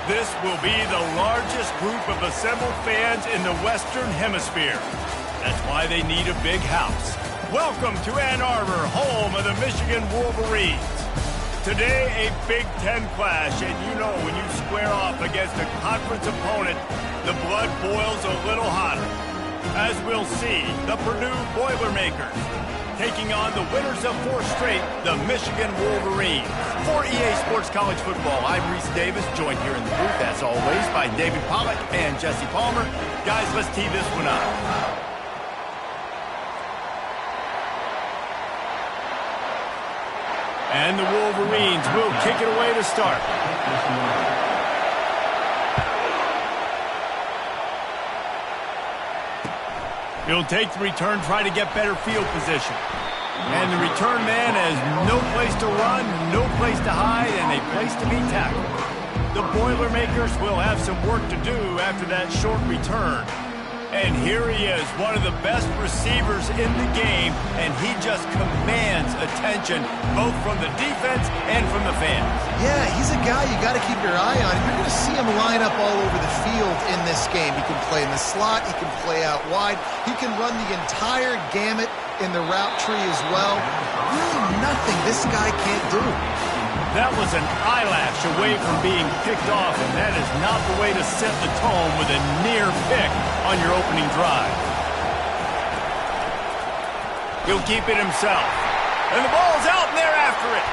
This will be the largest group of assembled fans in the Western Hemisphere. That's why they need a big house. Welcome to Ann Arbor, home of the Michigan Wolverines. Today, a Big Ten clash, and you know when you square off against a conference opponent, the blood boils a little hotter. As we'll see, the Purdue Boilermakers taking on the winners of 4 straight, the Michigan Wolverines. For EA Sports College Football, I'm Reese Davis, joined here in the booth, as always, by David Pollack and Jesse Palmer. Guys, let's tee this one up. And the Wolverines will kick it away to start. He'll take the return, try to get better field position. And the return man has no place to run, no place to hide, and a place to be tackled. The Boilermakers will have some work to do after that short return. And here he is, one of the best receivers in the game, and he just commands attention both from the defense and from the fans. Yeah, he's a guy you got to keep your eye on. You're going to see him line up all over the field in this game. He can play in the slot, he can play out wide, he can run the entire gamut in the route tree as well. Really nothing this guy can't do. That was an eyelash away from being picked off, and that is not the way to set the tone with a near pick on your opening drive. He'll keep it himself. And the ball's out, and they're after it.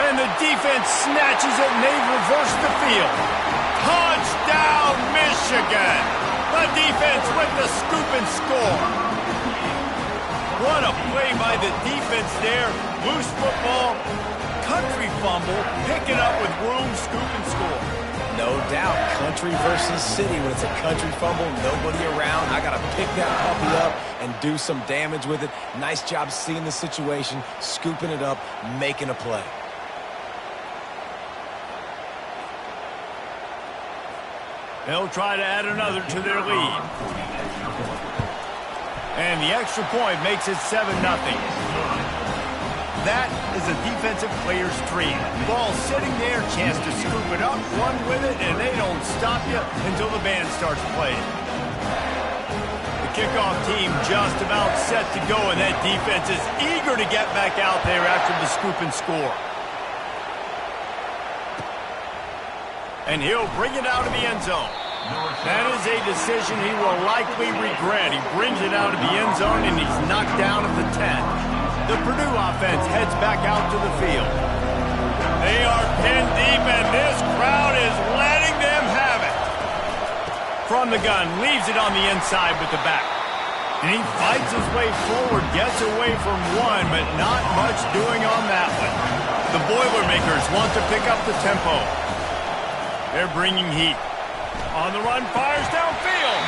And the defense snatches it, and they've reversed the field. Touchdown, Michigan! The defense with the scoop and score. What a play by the defense there. Loose football. Country fumble, pick it up with room, scoop, and score. No doubt, country versus city. When it's a country fumble, nobody around. I got to pick that puppy up and do some damage with it. Nice job seeing the situation, scooping it up, making a play. They'll try to add another to their lead. And the extra point makes it 7-0. That is a defensive player's dream. Ball sitting there, chance to scoop it up, run with it, and they don't stop you until the band starts playing. The kickoff team just about set to go, and that defense is eager to get back out there after the scoop and score. And he'll bring it out of the end zone. That is a decision he will likely regret. He brings it out of the end zone, and he's knocked down at the 10. The Purdue offense heads back out to the field. They are pinned deep, and this crowd is letting them have it. From the gun, leaves it on the inside with the back. And he fights his way forward, gets away from one, but not much doing on that one. The Boilermakers want to pick up the tempo. They're bringing heat. On the run, fires downfield.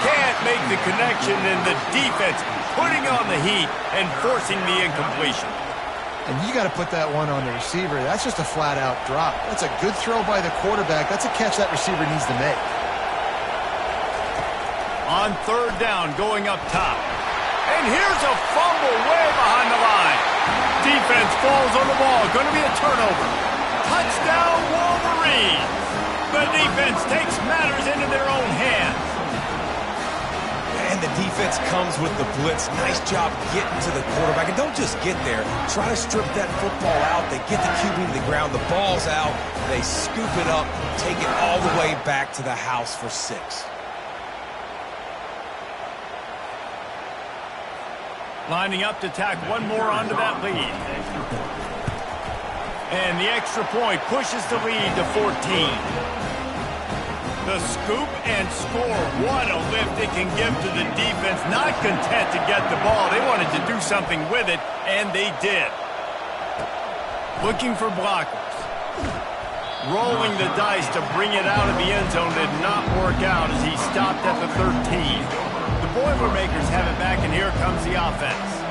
Can't make the connection, and the defense putting on the heat and forcing the incompletion. And you got to put that one on the receiver. That's just a flat-out drop. That's a good throw by the quarterback. That's a catch that receiver needs to make. On third down, going up top. And here's a fumble way behind the line. Defense falls on the ball. Going to be a turnover. Touchdown, Wolverines. The defense takes matters into their own hands. And the defense comes with the blitz. Nice job getting to the quarterback. And don't just get there. Try to strip that football out. They get the QB to the ground. The ball's out. They scoop it up, take it all the way back to the house for 6. Lining up to tack one more onto that lead. And the extra point pushes the lead to 14. The scoop and score. What a lift it can give to the defense. Not content to get the ball. They wanted to do something with it, and they did. Looking for blockers. Rolling the dice to bring it out of the end zone did not work out as he stopped at the 13. The Boilermakers have it back, and here comes the offense.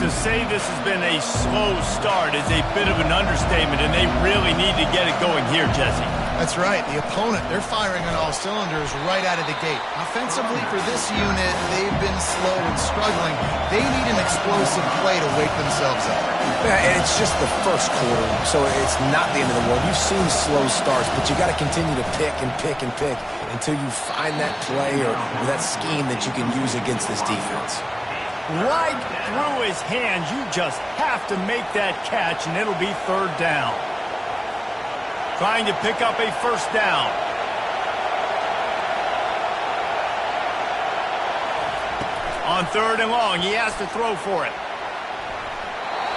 To say this has been a slow start is a bit of an understatement, and they really need to get it going here, Jesse. That's right. The opponent, they're firing on all cylinders right out of the gate. Offensively for this unit, they've been slow and struggling. They need an explosive play to wake themselves up. Yeah, and it's just the first quarter, so it's not the end of the world. You've seen slow starts, but you got to continue to pick and pick and pick until you find that play or that scheme that you can use against this defense. Right through his hands, you just have to make that catch, and it'll be third down. Trying to pick up a first down. On third and long, he has to throw for it.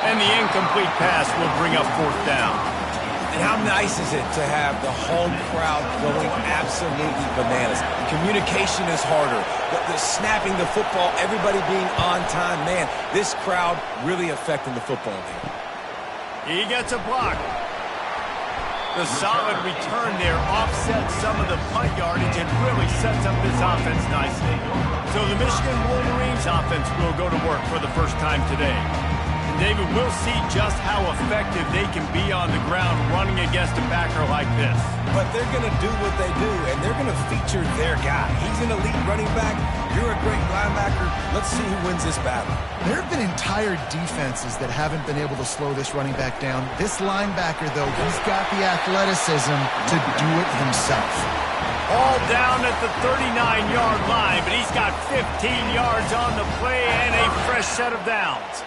And the incomplete pass will bring up fourth down. And how nice is it to have the home crowd going absolutely bananas? Communication is harder. The snapping the football, everybody being on time. Man, this crowd really affecting the football game. He gets a block. The solid return there offsets some of the punt yardage and really sets up this offense nicely. So the Michigan Wolverines offense will go to work for the first time today. David, we'll see just how effective they can be on the ground running against a backer like this. But they're going to do what they do, and they're going to feature their guy. He's an elite running back. You're a great linebacker. Let's see who wins this battle. There have been entire defenses that haven't been able to slow this running back down. This linebacker, though, he's got the athleticism to do it himself. All down at the 39-yard line, but he's got 15 yards on the play and a fresh set of downs.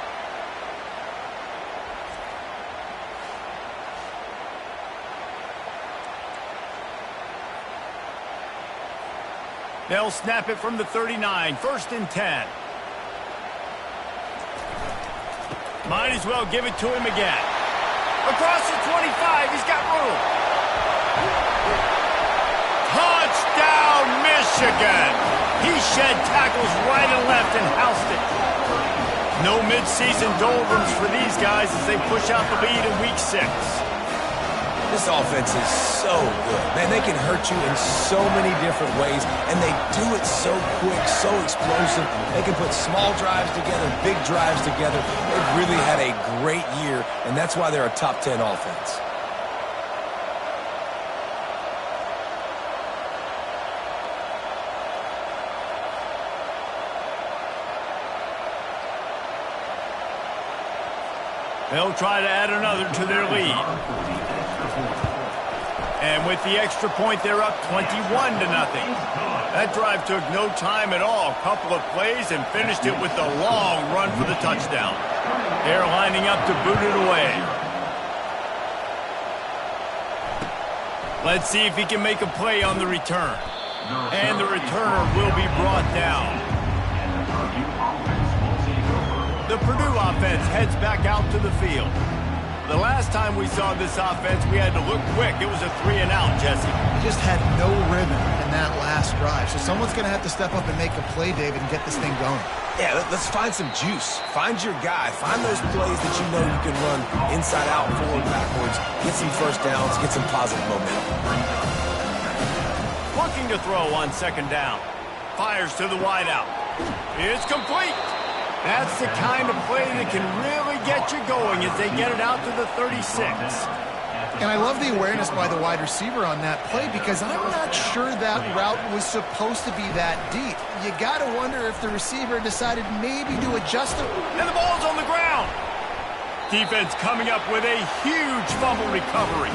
They'll snap it from the 39, 1st and 10. Might as well give it to him again. Across the 25, he's got room. Touchdown, Michigan! He shed tackles right and left and housed it. No midseason doldrums for these guys as they push out the lead in Week 6. This offense is so good. Man, they can hurt you in so many different ways, and they do it so quick, so explosive. They can put small drives together, big drives together. They've really had a great year, and that's why they're a top 10 offense. They'll try to add another to their lead. And with the extra point, they're up 21-0. That drive took no time at all. A couple of plays and finished it with a long run for the touchdown. They're lining up to boot it away. Let's see if he can make a play on the return. And the returner will be brought down. The Purdue offense heads back out to the field. The last time we saw this offense, we had to look quick. It was a 3-and-out, Jesse. Just had no rhythm in that last drive. So someone's going to have to step up and make a play, David, and get this thing going. Yeah, let's find some juice. Find your guy. Find those plays that you know you can run inside out, forward, backwards. Get some first downs. Get some positive momentum. Looking to throw on 2nd down. Fires to the wideout. It's complete. That's the kind of play that can really get you going as they get it out to the 36. And I love the awareness by the wide receiver on that play because I'm not sure that route was supposed to be that deep. You got to wonder if the receiver decided maybe to adjust it. And the ball's on the ground. Defense coming up with a huge fumble recovery.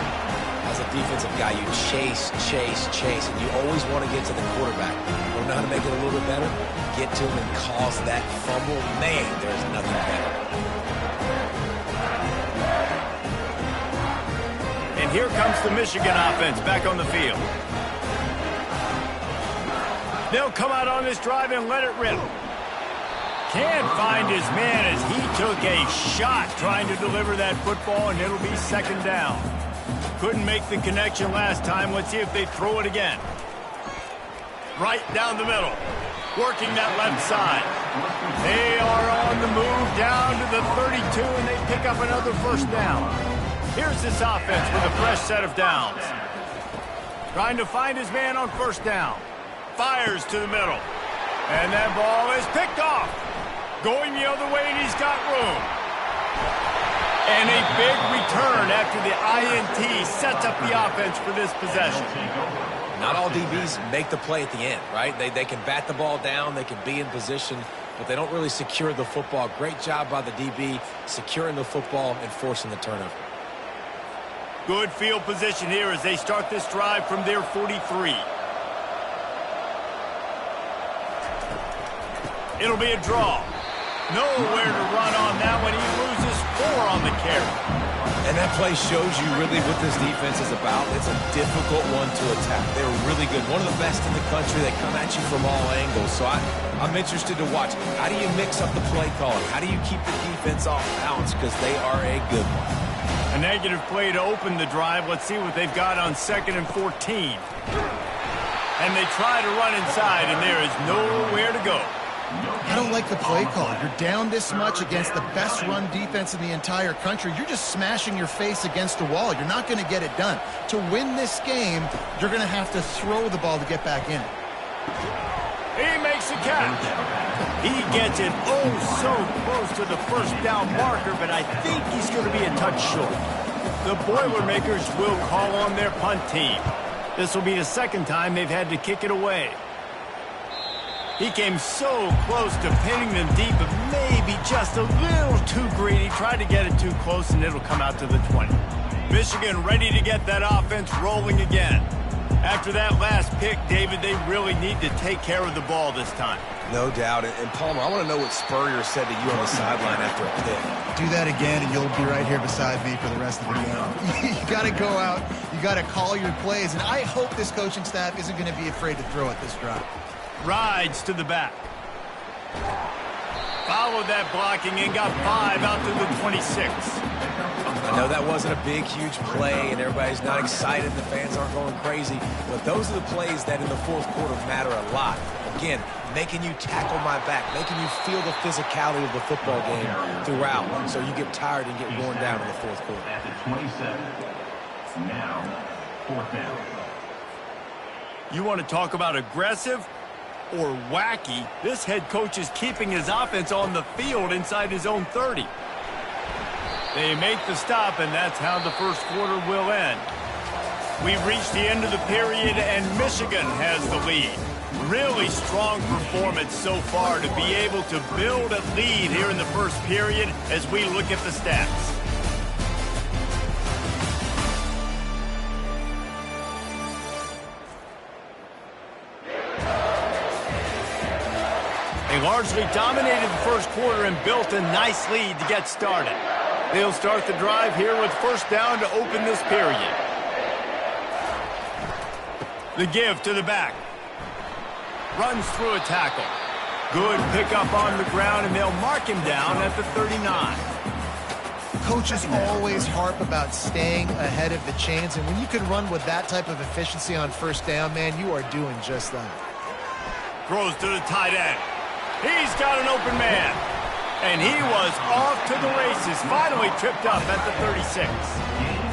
As a defensive guy, you chase, and you always want to get to the quarterback. You know how to make it a little bit better? Get to him and cause that fumble. Man, there's nothing better. And here comes the Michigan offense back on the field. They'll come out on this drive and let it rip. Can't find his man as he took a shot trying to deliver that football, and it'll be 2nd down. Couldn't make the connection last time. Let's see if they throw it again. Right down the middle. Working that left side. They are on the move down to the 32, and they pick up another 1st down. Here's this offense with a fresh set of downs. Trying to find his man on 1st down. Fires to the middle. And that ball is picked off. Going the other way, and he's got room. And a big return after the INT sets up the offense for this possession. Not all DBs make the play at the end, right? They can bat the ball down, they can be in position, but they don't really secure the football. Great job by the DB securing the football and forcing the turnover. Good field position here as they start this drive from their 43. It'll be a draw. Nowhere to run on that one. He loses 4 on the carry. And that play shows you really what this defense is about. It's a difficult one to attack. They're really good. One of the best in the country. They come at you from all angles. So I'm interested to watch. How do you mix up the play calling? How do you keep the defense off balance? Because they are a good one. A negative play to open the drive. Let's see what they've got on 2nd and 14. And they try to run inside, and there is nowhere to go. I don't like the play call. You're down this much against the best run defense in the entire country. You're just smashing your face against the wall. You're not going to get it done. To win this game, you're going to have to throw the ball to get back in. He makes the catch. He gets it oh so close to the first down marker, but I think he's going to be a touch short. The Boilermakers will call on their punt team. This will be the second time they've had to kick it away. He came so close to pinning them deep, but maybe just a little too greedy. Tried to get it too close, and it'll come out to the 20. Michigan ready to get that offense rolling again. After that last pick, David, they really need to take care of the ball this time. No doubt. And Palmer, I want to know what Spurrier said to you on the sideline after a pick. Do that again, and you'll be right here beside me for the rest of the game. You got to go out. You got to call your plays, and I hope this coaching staff isn't going to be afraid to throw at this drive. Rides to the back. Followed that blocking and got 5 out to the 26. I know that wasn't a big, huge play, and everybody's not excited. The fans aren't going crazy. But those are the plays that in the fourth quarter matter a lot. Again, making you tackle my back, making you feel the physicality of the football game throughout, so you get tired and get worn down in the fourth quarter. At the 27. Now, fourth down. You want to talk about aggressive or wacky? This head coach is keeping his offense on the field inside his own 30. They make the stop, and that's how the first quarter will end. We've reached the end of the period, and Michigan has the lead. Really strong performance so far to be able to build a lead here in the first period as we look at the stats. They largely dominated the first quarter and built a nice lead to get started. They'll start the drive here with first down to open this period. The give to the back. Runs through a tackle. Good pickup on the ground, and they'll mark him down at the 39. Coaches always harp about staying ahead of the chains, and when you can run with that type of efficiency on first down, man, you are doing just that. Throws to the tight end. He's got an open man. And he was off to the races, finally tripped up at the 36.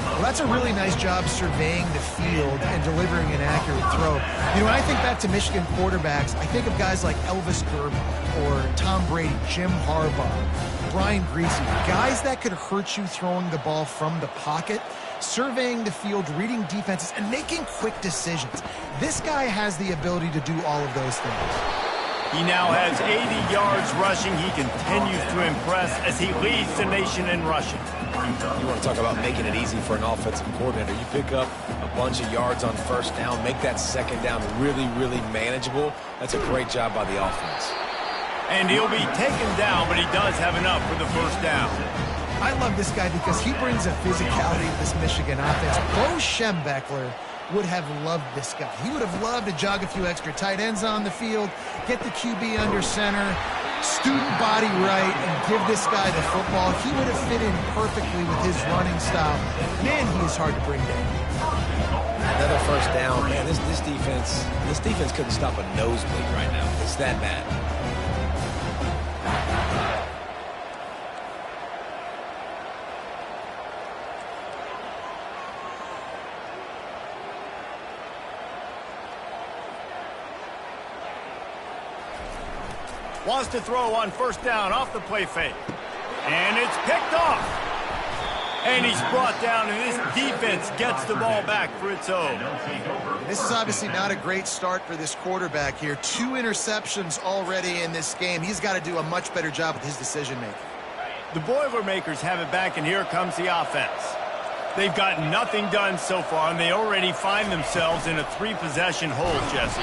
Well, that's a really nice job surveying the field and delivering an accurate throw. You know, when I think back to Michigan quarterbacks, I think of guys like Elvis Gerber or Tom Brady, Jim Harbaugh, Brian Greasy, guys that could hurt you throwing the ball from the pocket, surveying the field, reading defenses, and making quick decisions. This guy has the ability to do all of those things. He now has 80 yards rushing. He continues to impress as he leads the nation in rushing. You want to talk about making it easy for an offensive coordinator. You pick up a bunch of yards on first down, make that second down really, really manageable. That's a great job by the offense. And he'll be taken down, but he does have enough for the first down. I love this guy because he brings a physicality to this Michigan offense. Bo Schembechler would have loved this guy. He would have loved to jog a few extra tight ends on the field, get the QB under center, student body right, and give this guy the football. He would have fit in perfectly with his running style. Man, he is hard to bring down. Another first down. Man, this defense couldn't stop a nosebleed right now. It's that bad. Wants to throw on first down off the play fake. And it's picked off. And he's brought down, and this defense gets the ball back for its own. This is obviously not a great start for this quarterback here. 2 interceptions already in this game. He's got to do a much better job with his decision-making. The Boilermakers have it back, and here comes the offense. They've gotten nothing done so far, and they already find themselves in a 3-possession hole, Jesse.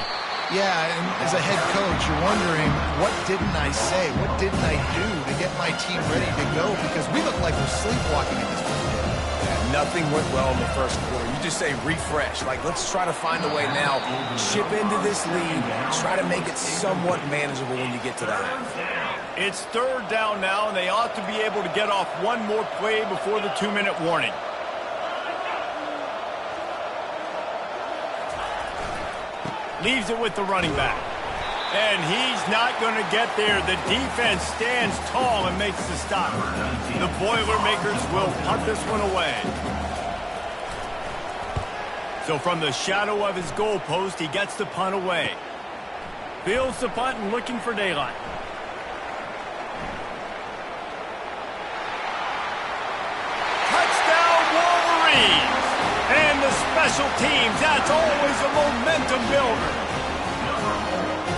Yeah, and as a head coach, you're wondering, what didn't I say? What didn't I do to get my team ready to go? Because we look like we're sleepwalking at this point. Yeah, nothing went well in the first quarter. You just say refresh. Like, let's try to find a way now. Chip into this lead. Try to make it somewhat manageable when you get to the half. It's third down now, and they ought to be able to get off one more play before the 2-minute warning. Leaves it with the running back. And he's not going to get there. The defense stands tall and makes the stop. The Boilermakers will punt this one away. So from the shadow of his goalpost, he gets the punt away. Fields the punt and looking for daylight. Touchdown Wolverines! And the special teams, that's always a momentum builder.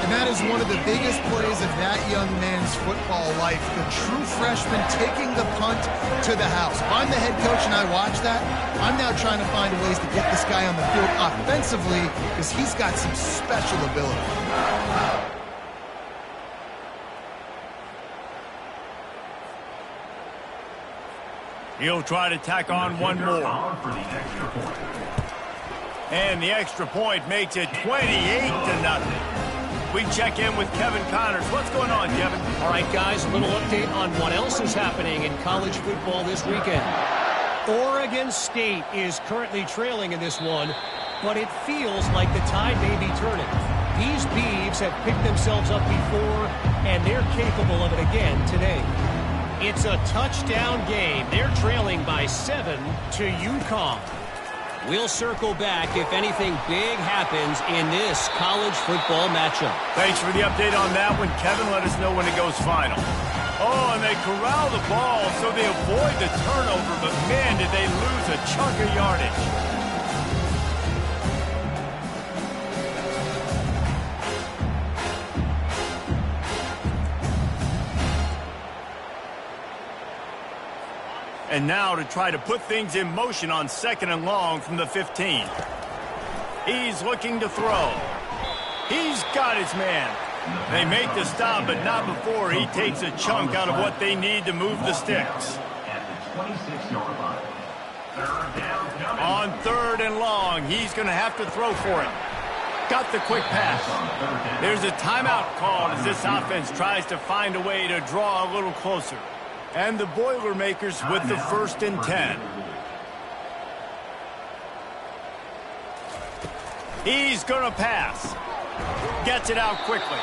And that is one of the biggest plays of that young man's football life. The true freshman taking the punt to the house. If I'm the head coach and I watch that, I'm now trying to find ways to get this guy on the field offensively because he's got some special ability. He'll try to tack on one more. And the extra point makes it 28-0. We check in with Kevin Connors. What's going on, Kevin? All right, guys, a little update on what else is happening in college football this weekend. Oregon State is currently trailing in this one, but it feels like the tide may be turning. These Beavs have picked themselves up before, and they're capable of it again today. It's a touchdown game. They're trailing by 7 to UConn. We'll circle back if anything big happens in this college football matchup. Thanks for the update on that one, Kevin. Let us know when it goes final. Oh, and they corral the ball so they avoid the turnover, but man, did they lose a chunk of yardage. And now to try to put things in motion on 2nd and long from the 15. He's looking to throw. He's got his man. They make the stop, but not before he takes a chunk out of what they need to move the sticks. On 3rd and long, he's going to have to throw for it. Got the quick pass. There's a timeout called as this offense tries to find a way to draw a little closer. And the Boilermakers with the 1st and 10. He's going to pass. Gets it out quickly.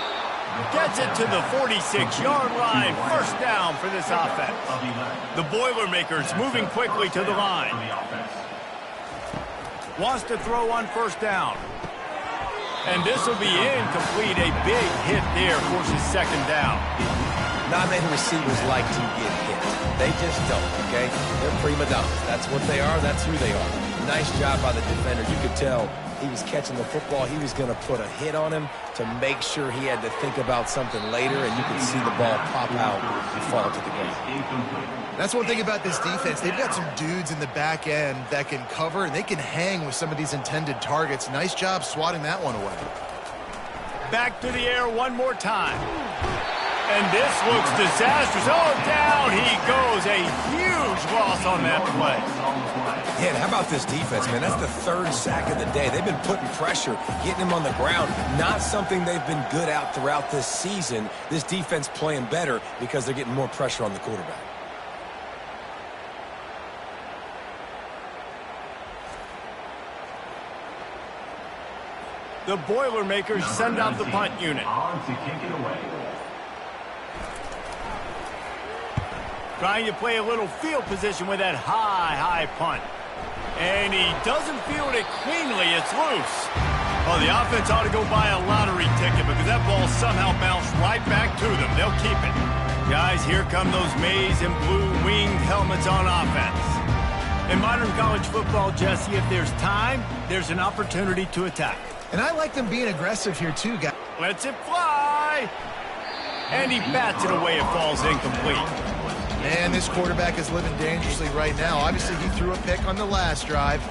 Gets it to the 46-yard line. 1st down for this offense. The Boilermakers moving quickly to the line. Wants to throw on 1st down. And this will be incomplete. A big hit there forces 2nd down. Not many receivers like to get hit. They just don't, okay? They're prima donnas. That's what they are. That's who they are. Nice job by the defender. You could tell he was catching the football. He was going to put a hit on him to make sure he had to think about something later, and you could see the ball pop out and fall to the ground. That's one thing about this defense. They've got some dudes in the back end that can cover, and they can hang with some of these intended targets. Nice job swatting that one away. Back to the air one more time. And this looks disastrous. Oh, down he goes. A huge loss on that play. Yeah, and how about this defense, man? That's the 3rd sack of the day. They've been putting pressure, getting him on the ground. Not something they've been good at throughout this season. This defense playing better because they're getting more pressure on the quarterback. The Boilermakers send out the punt unit. Trying to play a little field position with that high punt. And he doesn't field it cleanly. It's loose. Oh, the offense ought to go buy a lottery ticket because that ball somehow bounced right back to them. They'll keep it. Guys, here come those maize and blue winged helmets on offense. In modern college football, Jesse, if there's time, there's an opportunity to attack. And I like them being aggressive here too, guys. Lets it fly. And he bats it away. It falls incomplete. Man, this quarterback is living dangerously right now. Obviously, he threw a pick on the last drive.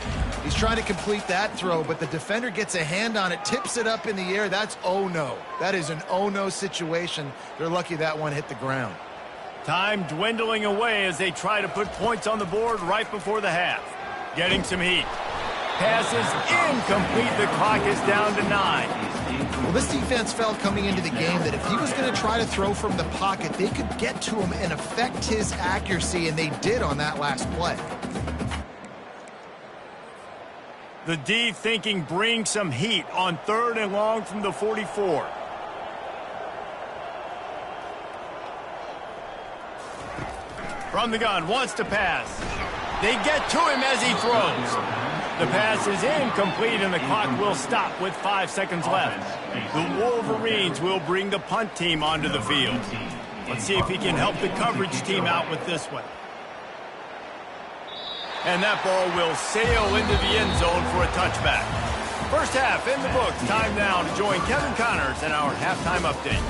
He's trying to complete that throw, but the defender gets a hand on it, tips it up in the air. That's oh-no. That is an oh-no situation. They're lucky that one hit the ground. Time dwindling away as they try to put points on the board right before the half. Getting some heat. Pass is incomplete. The clock is down to 9. Well, this defense felt coming into the game that if he was going to try to throw from the pocket, they could get to him and affect his accuracy, and they did on that last play. The D thinking bring some heat on 3rd and long from the 44. From the gun, wants to pass. They get to him as he throws. The pass is incomplete, and the clock will stop with 5 seconds left. The Wolverines will bring the punt team onto the field. Let's see if he can help the coverage team out with this one. And that ball will sail into the end zone for a touchback. First half in the books. Time now to join Kevin Connors in our halftime update.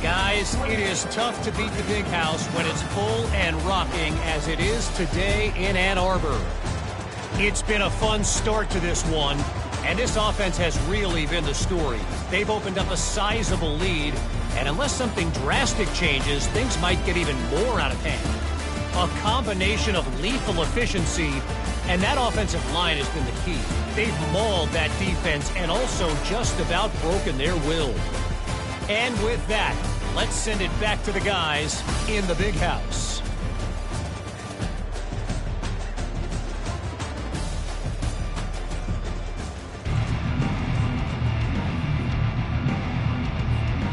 Guys, it is tough to beat the Big House when it's full and rocking as it is today in Ann Arbor. It's been a fun start to this one, and this offense has really been the story. They've opened up a sizable lead, and unless something drastic changes, things might get even more out of hand. A combination of lethal efficiency, and that offensive line has been the key. They've mauled that defense and also just about broken their will. And with that, let's send it back to the guys in the Big House.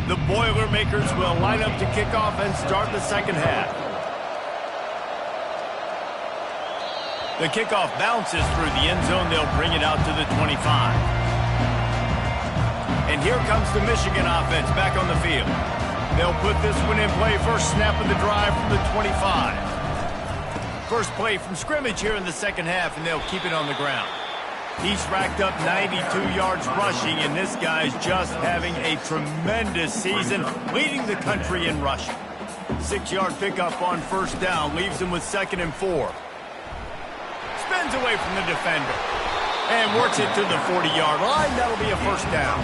The Boilermakers will line up to kick off and start the second half. The kickoff bounces through the end zone. They'll bring it out to the 25. And here comes the Michigan offense back on the field. They'll put this one in play. First snap of the drive from the 25. First play from scrimmage here in the second half, and they'll keep it on the ground. He's racked up 92 yards rushing, and this guy's just having a tremendous season, leading the country in rushing. 6-yard pickup on first down, leaves him with 2nd and 4. Spins away from the defender and works it to the 40-yard line. That'll be a first down.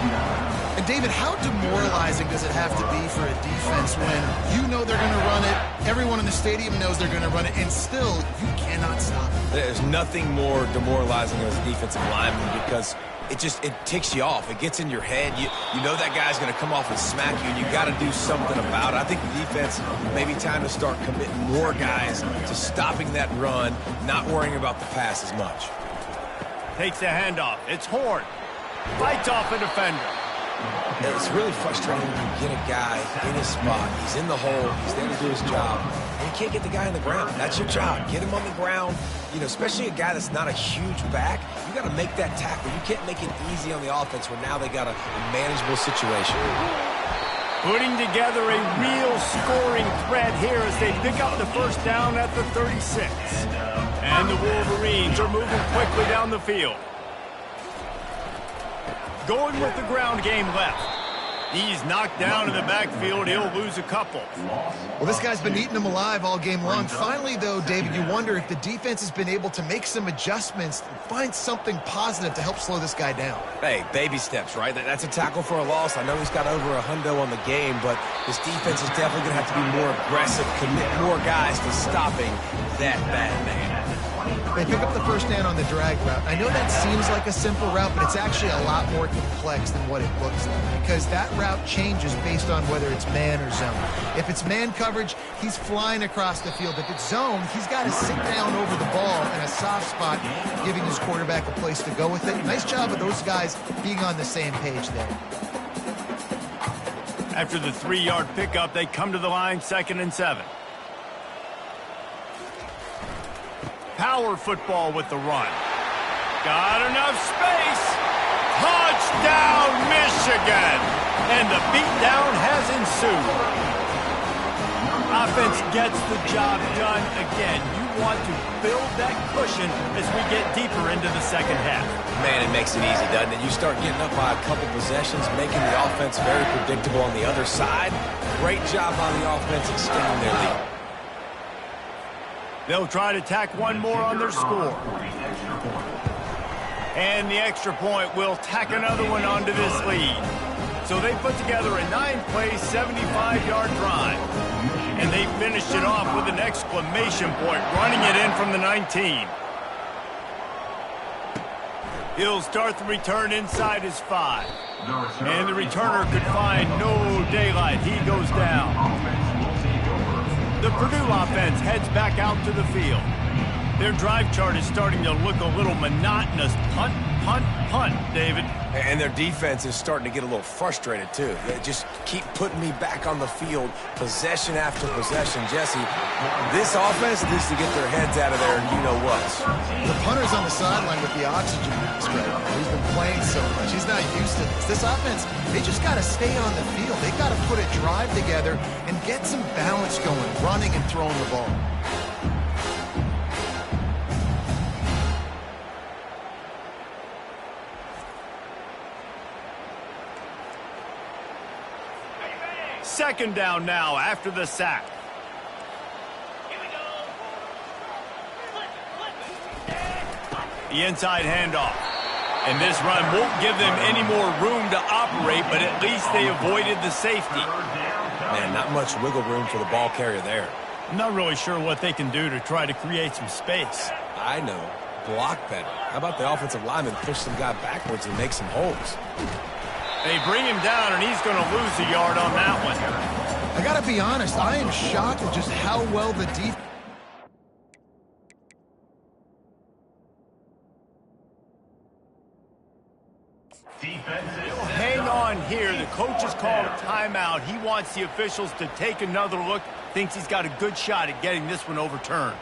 And David, how demoralizing does it have to be for a defense when you know they're going to run it, everyone in the stadium knows they're going to run it, and still you cannot stop it? There's nothing more demoralizing as a defensive lineman because it ticks you off. It gets in your head. You know that guy's going to come off and smack you, and you got to do something about it. I think the defense maybe time to start committing more guys to stopping that run, not worrying about the pass as much. Takes the handoff. It's Horn. Fights off a defender. It's really frustrating when you get a guy in his spot. He's in the hole. He's there to do his job. And you can't get the guy on the ground. That's your job. Get him on the ground. You know, especially a guy that's not a huge back. You got to make that tackle. You can't make it easy on the offense where now they got a manageable situation. Putting together a real scoring threat here as they pick up the first down at the 36. And the Wolverines are moving quickly down the field. Going with the ground game left. He's knocked down in the backfield. He'll lose a couple. Well, this guy's been eating them alive all game long. Finally, though, David, you wonder if the defense has been able to make some adjustments and find something positive to help slow this guy down. Hey, baby steps, right? That's a tackle for a loss. I know he's got over $100 on the game, but this defense is definitely going to have to be more aggressive, commit more guys to stopping that bad man. They pick up the first down on the drag route. I know that seems like a simple route, but it's actually a lot more complex than what it looks like because that route changes based on whether it's man or zone. If it's man coverage, he's flying across the field. If it's zone, he's got to sit down over the ball in a soft spot, giving his quarterback a place to go with it. Nice job of those guys being on the same page there. After the 3-yard pickup, they come to the line, 2nd and 7. Power football with the run. Got enough space. Touchdown, Michigan. And the beatdown has ensued. Offense gets the job done again. You want to build that cushion as we get deeper into the second half. Man, it makes it easy, doesn't it? You start getting up by a couple possessions, making the offense very predictable on the other side. Great job on the offense extending their lead. They'll try to tack one more on their score. And the extra point will tack another one onto this lead. So they put together a 9-play, 75-yard drive. And they finished it off with an exclamation point, running it in from the 19. He'll start the return inside his 5. And the returner could find no daylight. He goes down. The Purdue offense heads back out to the field. Their drive chart is starting to look a little monotonous. Punt, punt, punt, David. And their defense is starting to get a little frustrated, too. They just keep putting me back on the field, possession after possession. Jesse, this offense needs to get their heads out of there and you-know-what. The punter's on the sideline with the oxygen mask right now. He's been playing so much. He's not used to this. This offense, they just got to stay on the field. They got to put a drive together and get some balance going, running and throwing the ball. Second down now after the sack. The inside handoff. And this run won't give them any more room to operate, but at least they avoided the safety. Man, not much wiggle room for the ball carrier there. I'm not really sure what they can do to try to create some space. I know. Block better. How about the offensive lineman push some guy backwards and make some holes? They bring him down, and he's going to lose a yard on that one. I got to be honest, I am shocked at just how well the defense... Hang on here. The coach has called a timeout. He wants the officials to take another look. Thinks he's got a good shot at getting this one overturned.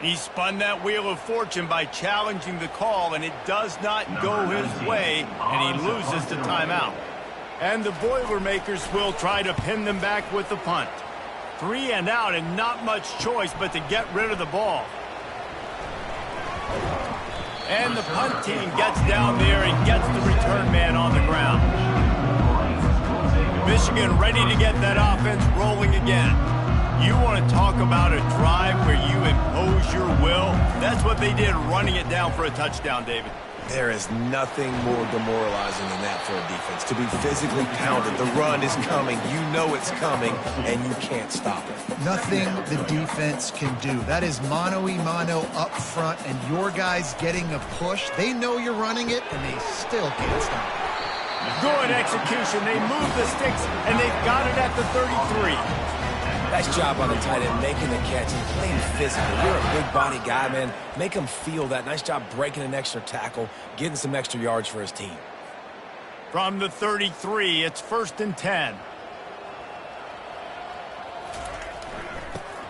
He spun that wheel of fortune by challenging the call, and it does not go his way, and he loses the timeout. And the Boilermakers will try to pin them back with the punt. 3 and out, and not much choice but to get rid of the ball. And the punt team gets down there and gets the return man on the ground. Michigan ready to get that offense rolling again. You want to talk about a drive where you impose your will? That's what they did, running it down for a touchdown, David. There is nothing more demoralizing than that for a defense. To be physically pounded, the run is coming, you know it's coming, and you can't stop it. Nothing the defense can do. That is mano-a-mano up front, and your guys getting a push. They know you're running it, and they still can't stop it. Good execution. They move the sticks, and they've got it at the 33. Nice job on the tight end, making the catch and playing physical. You're a big body guy, man. Make him feel that. Nice job breaking an extra tackle, getting some extra yards for his team. From the 33, it's 1st and 10.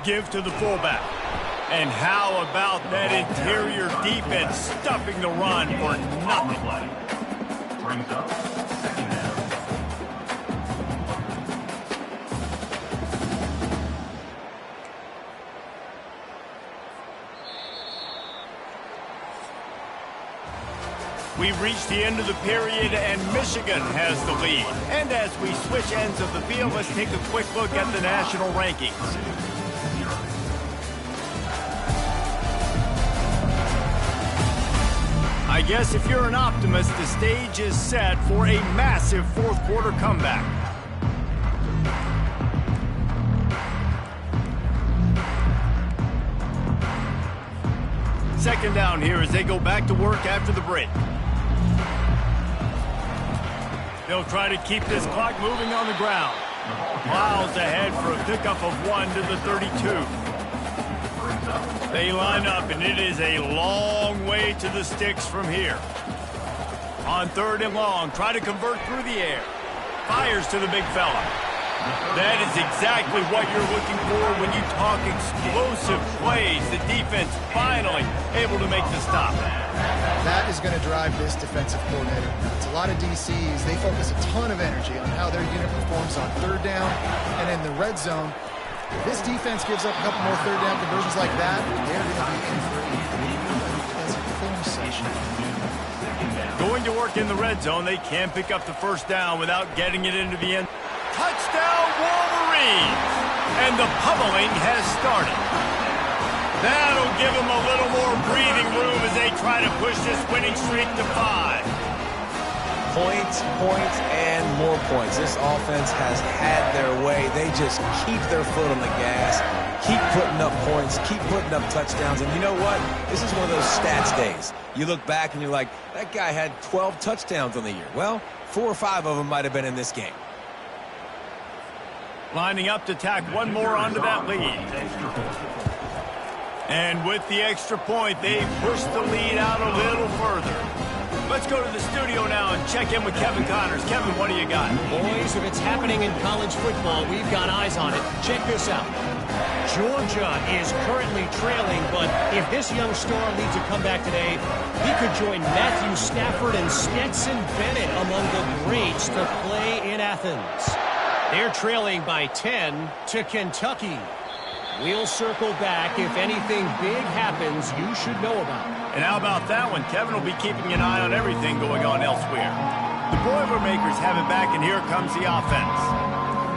Give to the fullback. And how about that interior defense stuffing the run for nothing? Brings up second down. We've reached the end of the period, and Michigan has the lead. And as we switch ends of the field, let's take a quick look at the national rankings. I guess if you're an optimist, the stage is set for a massive fourth-quarter comeback. Second down here as they go back to work after the break. They'll try to keep this clock moving on the ground. Miles ahead for a pickup of 1 to the 32. They line up, and it is a long way to the sticks from here. On 3rd and long, try to convert through the air. Fires to the big fella. That is exactly what you're looking for when you talk explosive plays. The defense finally able to make the stop. That is going to drive this defensive coordinator. It's a lot of DCs. They focus a ton of energy on how their unit performs on 3rd down and in the red zone. If this defense gives up a couple more 3rd down conversions like that, they're going to be in for a defensive film session. Going to work in the red zone, they can pick up the 1st down without getting it into the end. Touchdown, Wolverines! And the pummeling has started. That'll give them a little more breathing room as they try to push this winning streak to 5. Points, and more points. This offense has had their way. They just keep their foot on the gas, keep putting up points, keep putting up touchdowns. And you know what? This is one of those stats days. You look back and you're like, that guy had 12 touchdowns on the year. Well, 4 or 5 of them might have been in this game. Lining up to tack one more onto that lead. And with the extra point, they push the lead out a little further. Let's go to the studio now and check in with Kevin Connors. Kevin, what do you got? Boys, if it's happening in college football, we've got eyes on it. Check this out. Georgia is currently trailing, but if this young star leads a comeback today, he could join Matthew Stafford and Stetson Bennett among the greats to play in Athens. They're trailing by 10 to Kentucky. We'll circle back if anything big happens you should know about. And how about that one? Kevin will be keeping an eye on everything going on elsewhere. The Boilermakers have it back, and here comes the offense.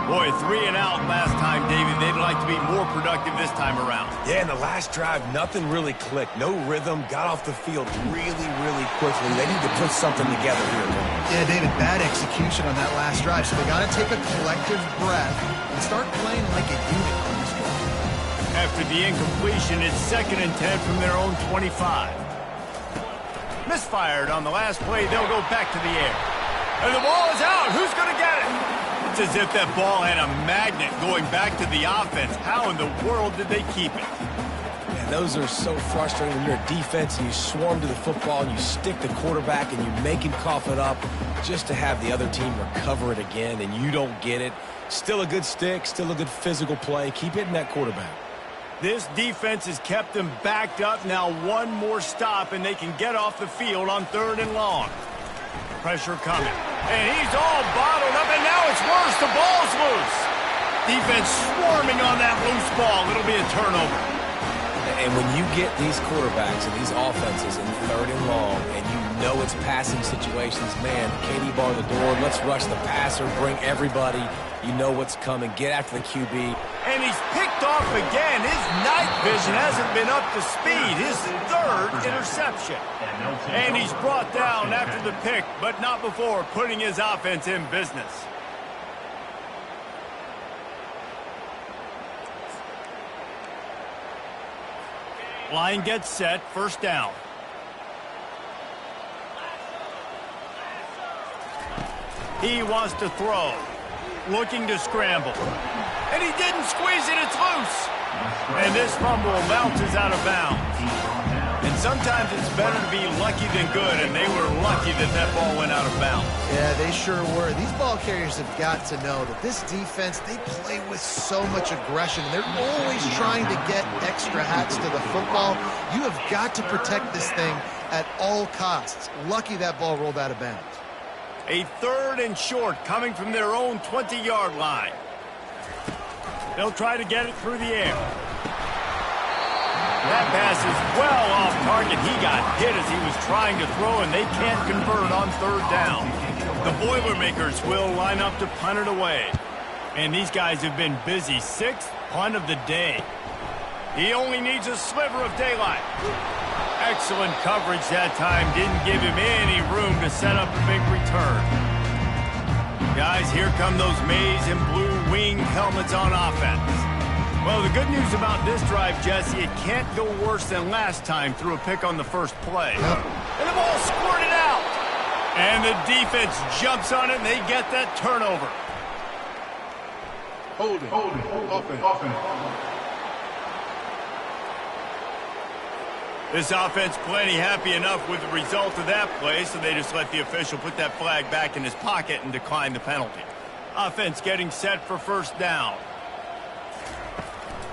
Boy, 3 and out last time, David. They'd like to be more productive this time around. Yeah, in the last drive, nothing really clicked. No rhythm. Got off the field really, really quickly. They need to put something together here. Yeah, David, bad execution on that last drive. So they got to take a collective breath and start playing like a unit on this one. After the incompletion, it's 2nd and 10 from their own 25. Misfired on the last play. They'll go back to the air. And the ball is out. Who's going to get it? It's as if that ball had a magnet going back to the offense. How in the world did they keep it? Man, those are so frustrating when you're a defense and you swarm to the football and you stick the quarterback and you make him cough it up just to have the other team recover it again and you don't get it. Still a good stick, still a good physical play. Keep hitting that quarterback. This defense has kept them backed up. Now one more stop and they can get off the field on 3rd and long. Pressure coming. And he's all bottled up, and now it's worse. The ball's loose. Defense swarming on that loose ball. It'll be a turnover. And when you get these quarterbacks and these offenses in 3rd and long, and you know it's passing situations, man, KD bar the door, let's rush the passer, bring everybody. You know what's coming. Get after the QB. And he's picked off again. His night vision hasn't been up to speed. His 3rd interception. And he's brought down after the pick, but not before putting his offense in business. Line gets set, 1st down. He wants to throw. Looking to scramble. And he didn't squeeze it, it's loose. And this fumble bounces out of bounds. And sometimes it's better to be lucky than good, and they were lucky that that ball went out of bounds. Yeah, they sure were. These ball carriers have got to know that this defense, they play with so much aggression. They're always trying to get extra hats to the football. You have got to protect this thing at all costs. Lucky that ball rolled out of bounds. A 3rd and short coming from their own 20-yard line. They'll try to get it through the air. That pass is well off target. He got hit as he was trying to throw, and they can't convert on 3rd down. The Boilermakers will line up to punt it away. And these guys have been busy. 6th punt of the day. He only needs a sliver of daylight. Excellent coverage that time. Didn't give him any room to set up a big return. Guys, here come those maize and blue wing helmets on offense. Well, the good news about this drive, Jesse, it can't go worse than last time through a pick on the first play. And the ball squirted out. And the defense jumps on it, and they get that turnover. Holding. Offense. This offense plenty happy enough with the result of that play, so they just let the official put that flag back in his pocket and decline the penalty. Offense getting set for 1st down.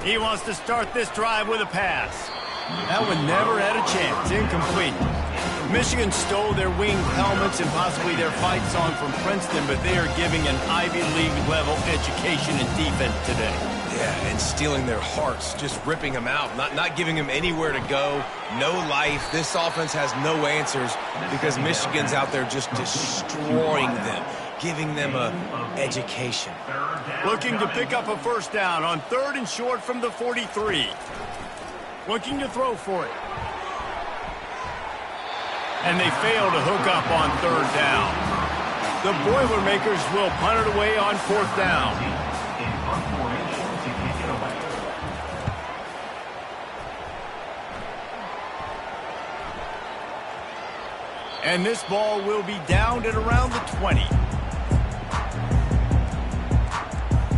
He wants to start this drive with a pass. That one never had a chance. Incomplete. Michigan stole their wing helmets and possibly their fight song from Princeton, but they are giving an Ivy League level education in defense today. Yeah, and stealing their hearts, just ripping them out, not giving them anywhere to go, no life. This offense has no answers because Michigan's out there just destroying them, giving them a education. Looking to pick up a 1st down on 3rd and short from the 43. Looking to throw for it. And they fail to hook up on 3rd down. The Boilermakers will punt it away on 4th down. And this ball will be downed at around the 20.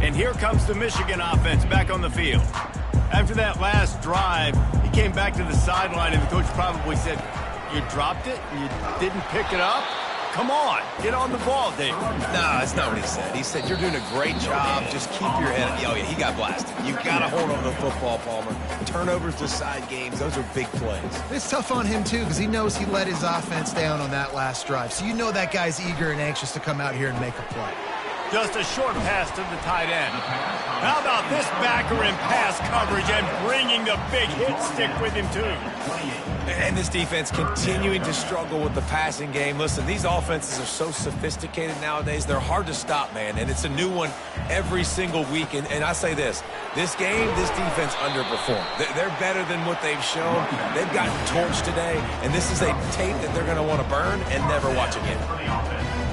And here comes the Michigan offense back on the field. After that last drive, he came back to the sideline, and the coach probably said, "You dropped it? You didn't pick it up? Come on, get on the ball, Dave." No, that's not what he said. He said, "You're doing a great job. Just keep your head up." Oh, yeah, he got blasted. You've got to hold on to the football, Palmer. Turnovers decide games. Those are big plays. It's tough on him, too, because he knows he let his offense down on that last drive. So you know that guy's eager and anxious to come out here and make a play. Just a short pass to the tight end. How about this backer in pass coverage and bringing the big hit stick with him, too? And this defense continuing to struggle with the passing game. Listen, these offenses are so sophisticated nowadays. They're hard to stop, man, and it's a new one every single week. And I say this game, this defense underperformed. They're better than what they've shown. They've gotten torched today, and this is a tape that they're going to want to burn and never watch again.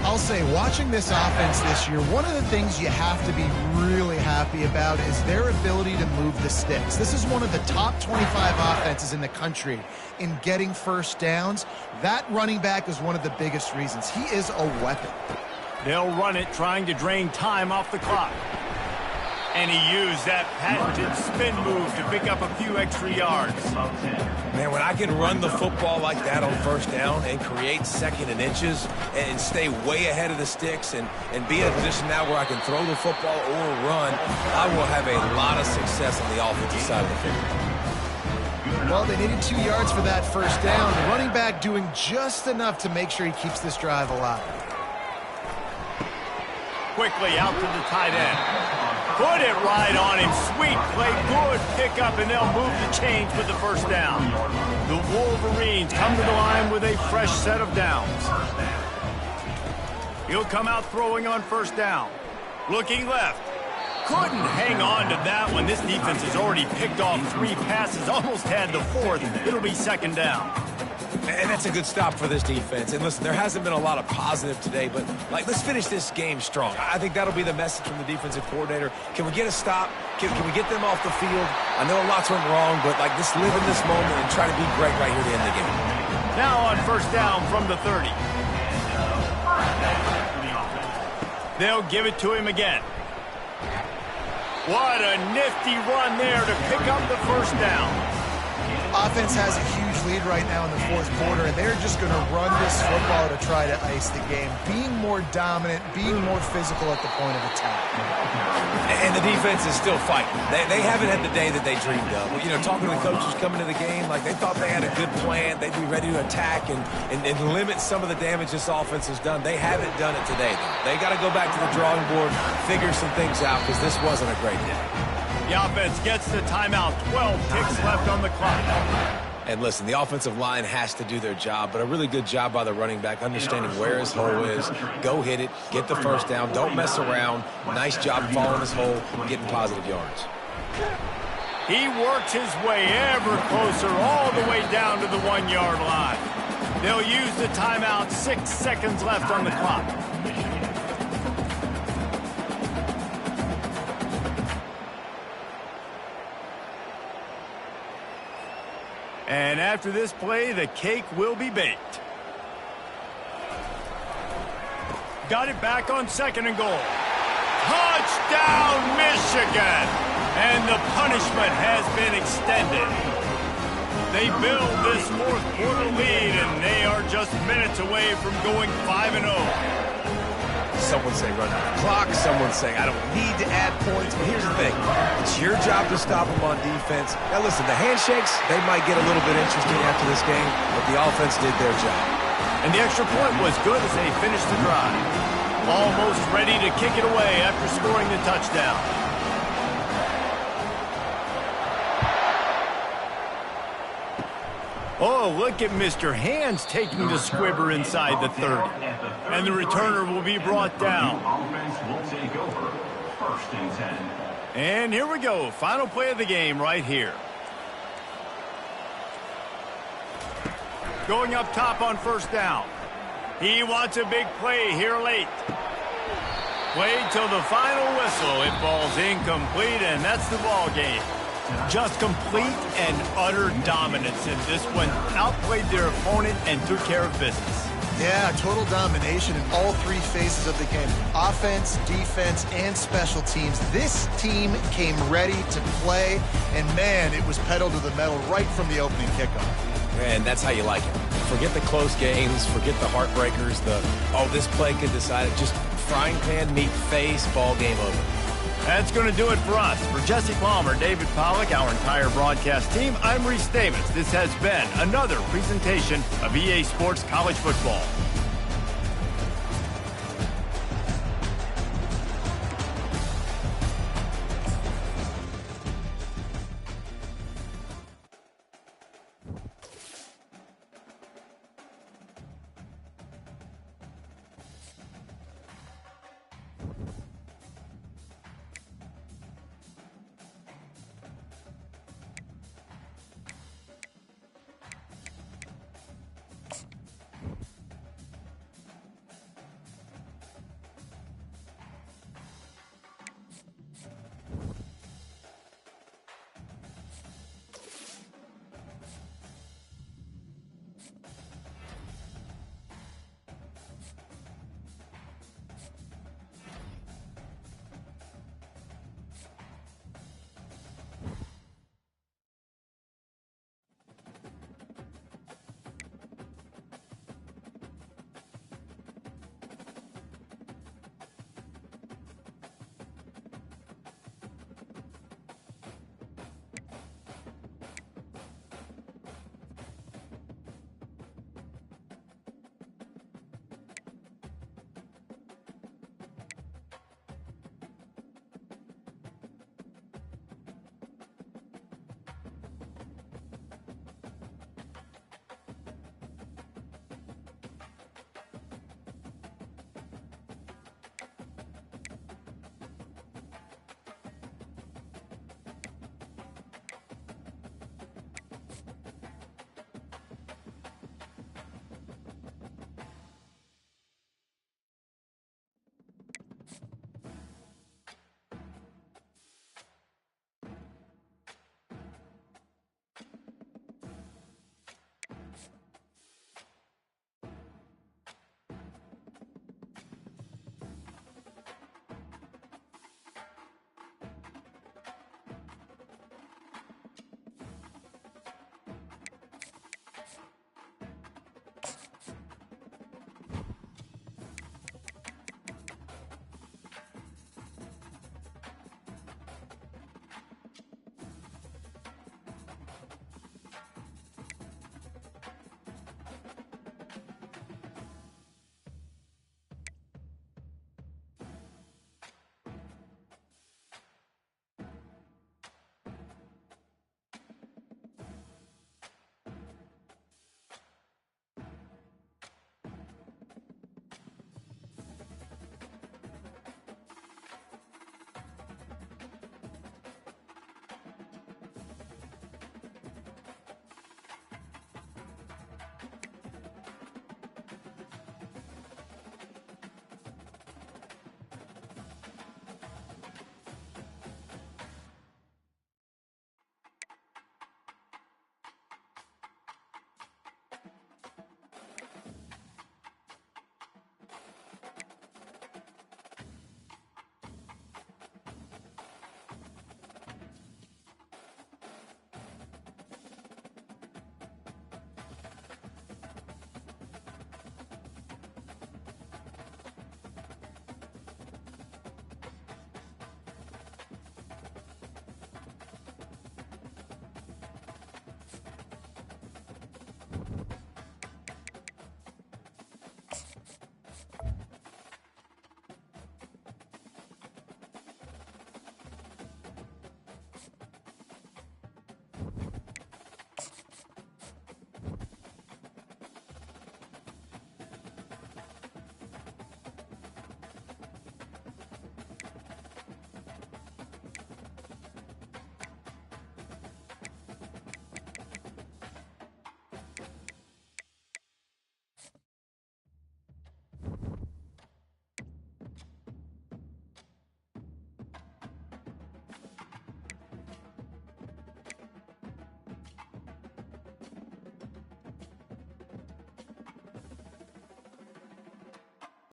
I'll say, watching this offense this year, one of the things you have to be really happy about is their ability to move the sticks. This is one of the top 25 offenses in the country in getting first downs. That running back is one of the biggest reasons. He is a weapon. They'll run it, trying to drain time off the clock. And he used that patented spin move to pick up a few extra yards. Man, when I can run the football like that on first down and create second and inches and stay way ahead of the sticks and be in a position now where I can throw the football or run, I will have a lot of success on the offensive side of the field. Well, they needed 2 yards for that first down. The running back doing just enough to make sure he keeps this drive alive. Quickly out to the tight end. Put it right on him. Sweet play. Good pickup, and they'll move the chains with the first down. The Wolverines come to the line with a fresh set of downs. He'll come out throwing on first down. Looking left. Couldn't hang on to that one. This defense has already picked off 3 passes, almost had the 4th. It'll be second down. And that's a good stop for this defense. And listen, there hasn't been a lot of positive today, but let's finish this game strong. I think that'll be the message from the defensive coordinator. Can we get a stop? Can we get them off the field? I know lots went wrong, but let's live in this moment and try to be great right here to end the game. Now on first down from the 30. They'll give it to him again. What a nifty run there to pick up the first down. Offense has a huge lead right now in the 4th quarter, and they're just going to run this football to try to ice the game. Being more dominant, being more physical at the point of attack. And the defense is still fighting. They haven't had the day that they dreamed of. You know, talking to the coaches coming to the game, they thought they had a good plan. They'd be ready to attack and limit some of the damage this offense has done. They haven't done it today, though. They got to go back to the drawing board, figure some things out, because this wasn't a great day. The offense gets the timeout. 12 ticks left on the clock. And listen, the offensive line has to do their job, but a really good job by the running back, understanding where his hole is. Go hit it, get the first down, don't mess around. Nice job following his hole, getting positive yards. He works his way ever closer, all the way down to the 1-yard line. They'll use the timeout. 6 seconds left on the clock. And after this play, the cake will be baked. Got it back on 2nd and goal. Touchdown, Michigan! And the punishment has been extended. They build this 4th quarter lead, and they are just minutes away from going 5-0. Someone say run out the clock. Someone say I don't need to add points. But here's the thing. It's your job to stop them on defense. Now, listen, the handshakes, they might get a little bit interesting after this game, but the offense did their job. And the extra point was good as they finished the drive. Almost ready to kick it away after scoring the touchdown. Oh, look at Mr. Hands taking the squibber inside the 30. And the returner will be brought down. And here we go. Final play of the game right here. Going up top on first down. He wants a big play here late. Played till the final whistle. It falls incomplete, and that's the ball game. Just complete and utter dominance in this one. Outplayed their opponent and took care of business. Yeah, total domination in all three phases of the game. Offense, defense, and special teams. This team came ready to play, and man, it was pedal to the metal right from the opening kickoff. And that's how you like it. Forget the close games, forget the heartbreakers, this play could decide it. Just frying pan, meat face, ball game over. That's going to do it for us. For Jesse Palmer, David Pollack, our entire broadcast team, I'm Reese Davis. This has been another presentation of EA Sports College Football.